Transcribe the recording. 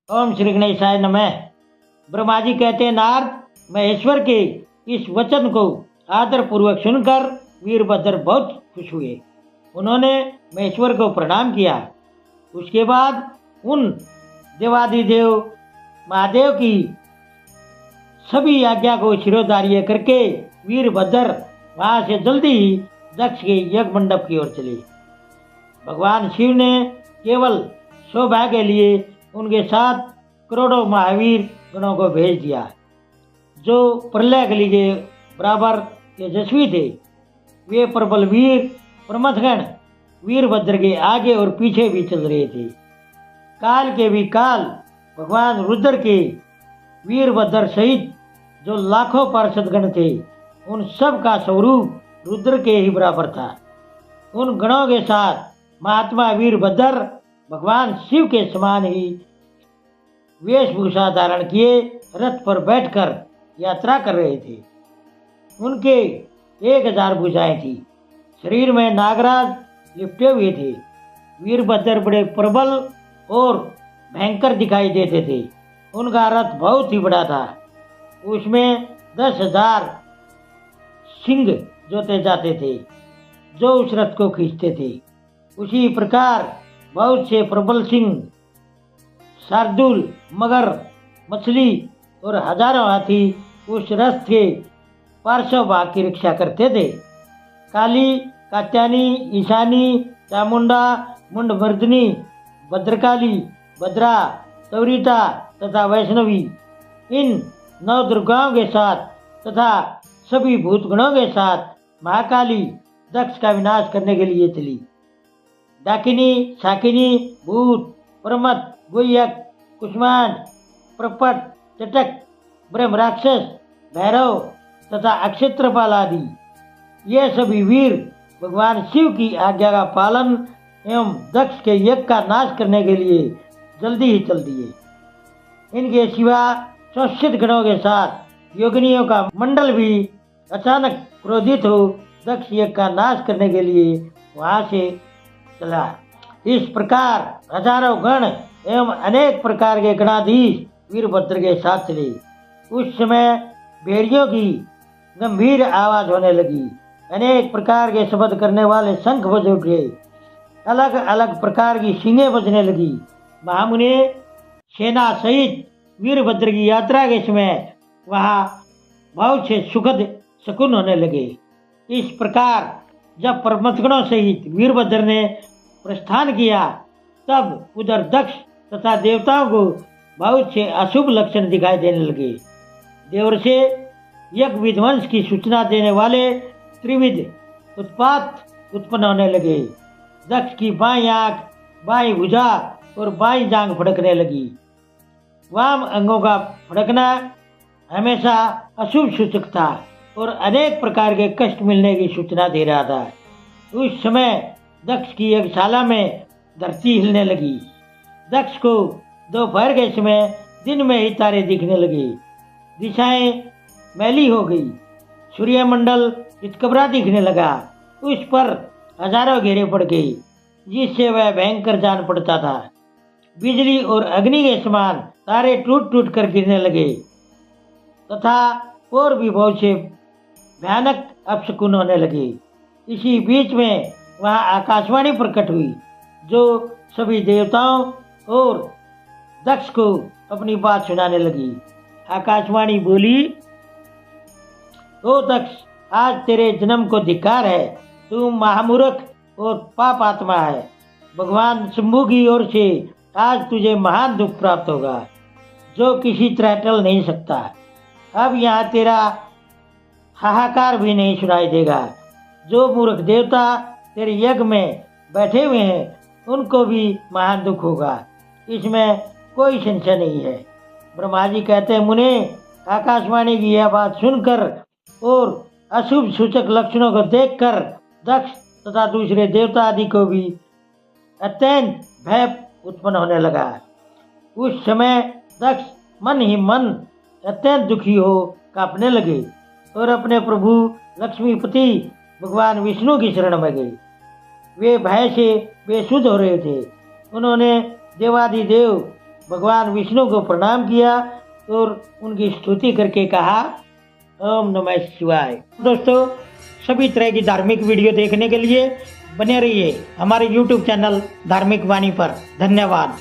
ओम श्री गणेशाय नमः। ब्रह्मा जी कहते हैं, नारद, महेश्वर के इस वचन को आदर पूर्वक सुनकर वीरभद्र बहुत खुश हुए। उन्होंने महेश्वर को प्रणाम किया। उसके बाद उन देवादिदेव महादेव की सभी आज्ञा को शिरोधार्य करके वीरभद्र वहां से जल्दी ही दक्ष के यज्ञ मंडप की ओर चले। भगवान शिव ने केवल सौभाग्य के लिए उनके साथ करोड़ों महावीर गणों को भेज दिया, जो प्रलय कली के बराबर तेजस्वी थे। वे प्रबल वीर प्रमथगण वीरभद्र के आगे और पीछे भी चल रहे थे। काल के भी काल भगवान रुद्र के वीरभद्र सहित जो लाखों पार्षदगण थे, उन सब का स्वरूप रुद्र के ही बराबर था। उन गणों के साथ महात्मा वीरभद्र भगवान शिव के समान ही वेशभूषा धारण किए रथ पर बैठकर यात्रा कर रहे थे। उनके 1000 भुजाएं थी। शरीर में नागराज लिपटे हुए थे। वीरभद्र बड़े प्रबल और भयंकर दिखाई देते थे। उनका रथ बहुत ही बड़ा था। उसमें 10,000 सिंह जोते जाते थे, जो उस रथ को खींचते थे। उसी प्रकार बहुत से प्रबल सिंह, शार्दूल, मगर, मछली और हजारों हाथी उस रथ के पार्श्व भाग की रक्षा करते थे। काली, कात्यायनी, ईशानी, चामुंडा, मुंडमर्दिनी, भद्रकाली, भद्रा, तवरीता तथा वैष्णवी, इन 9 दुर्गाओं के साथ तथा सभी भूतगणों के साथ महाकाली दक्ष का विनाश करने के लिए चली। डाकिनी, शाकिनी, भूत, प्रमथ, गुह्यक, कुष्मांड, प्रपट, चटक, ब्रह्म राक्षस, भैरव तथा अक्षत्रपाल आदि ये सभी वीर भगवान शिव की आज्ञा का पालन एवं दक्ष के यज्ञ का नाश करने के लिए जल्दी ही चल दिए। इनके सिवा 64 गणों के साथ योगिनियों का मंडल भी अचानक क्रोधित हो दक्ष यज्ञ का नाश करने के लिए वहां से चला। इस प्रकार हजारों गण एवं अनेक प्रकार के गणाधीश वीरभद्र के साथ चले। उस समय भेड़ियों की गंभीर आवाज होने लगी। अनेक प्रकार के शब्द करने वाले शंख बज उठे। अलग अलग प्रकार की सींगें बजने लगी। महामुनि सेना सहित वीरभद्र की यात्रा के समय वहां बहुत से सुखद शकुन होने लगे। इस प्रकार जब प्रमथगणों सहित वीरभद्र ने प्रस्थान किया, तब उधर दक्ष तथा देवताओं को बहुत से अशुभ लक्षण दिखाई देने लगे। देवर्षि यज्ञ विध्वंस की सूचना देने वाले त्रिविध उत्पात उत्पन्न होने लगे। दक्ष की बाईं आंख, बाईं भुजा और बाईं जांघ फड़कने लगी। वाम अंगों का फड़कना हमेशा अशुभ सूचक था और अनेक प्रकार के कष्ट मिलने की सूचना दे रहा था। उस समय दक्ष की यज्ञशाला में धरती हिलने लगी। दक्ष को दोपहर के समय दिन में ही तारे दिखने लगे। दिशाएं मैली हो गई। सूर्यमंडल चितकबरा दिखने लगा। उस पर हजारों घेरे पड़ गए, जिससे वह भयंकर जान पड़ता था। बिजली और अग्नि के समान तारे टूट टूट कर गिरने लगे तथा और भी बहुत से भयानक अपशकुन होने लगे। इसी बीच में वहां आकाशवाणी प्रकट हुई, जो सभी देवताओं और दक्ष को अपनी बात सुनाने लगी। आकाशवाणी बोली, ओ दक्ष, आज तेरे जन्म को धिक्कार है। तू महामूर्ख और पाप आत्मा है। भगवान शंभु की ओर से आज तुझे महान दुख प्राप्त होगा, जो किसी तरह टल नहीं सकता। अब यहाँ तेरा हाहाकार भी नहीं सुनाई देगा। जो मूर्ख देवता तेरे यज्ञ में बैठे हुए हैं, उनको भी महान दुख होगा, इसमें कोई संशय नहीं है। ब्रह्मा जी कहते हैं, मुने, आकाशवाणी की यह बात सुनकर और अशुभ सूचक लक्षणों को देखकर दक्ष तथा दूसरे देवता आदि को भी अत्यंत भय उत्पन्न होने लगा। उस समय दक्ष मन ही मन अत्यंत दुखी हो कांपने लगे और अपने प्रभु लक्ष्मीपति भगवान विष्णु की शरण में गए। वे भय से बेसुध हो रहे थे। उन्होंने देवादिदेव भगवान विष्णु को प्रणाम किया और उनकी स्तुति करके कहा ओम नमः शिवाय। दोस्तों, सभी तरह की धार्मिक वीडियो देखने के लिए बने रहिए हमारे YouTube चैनल धार्मिक वाणी पर। धन्यवाद।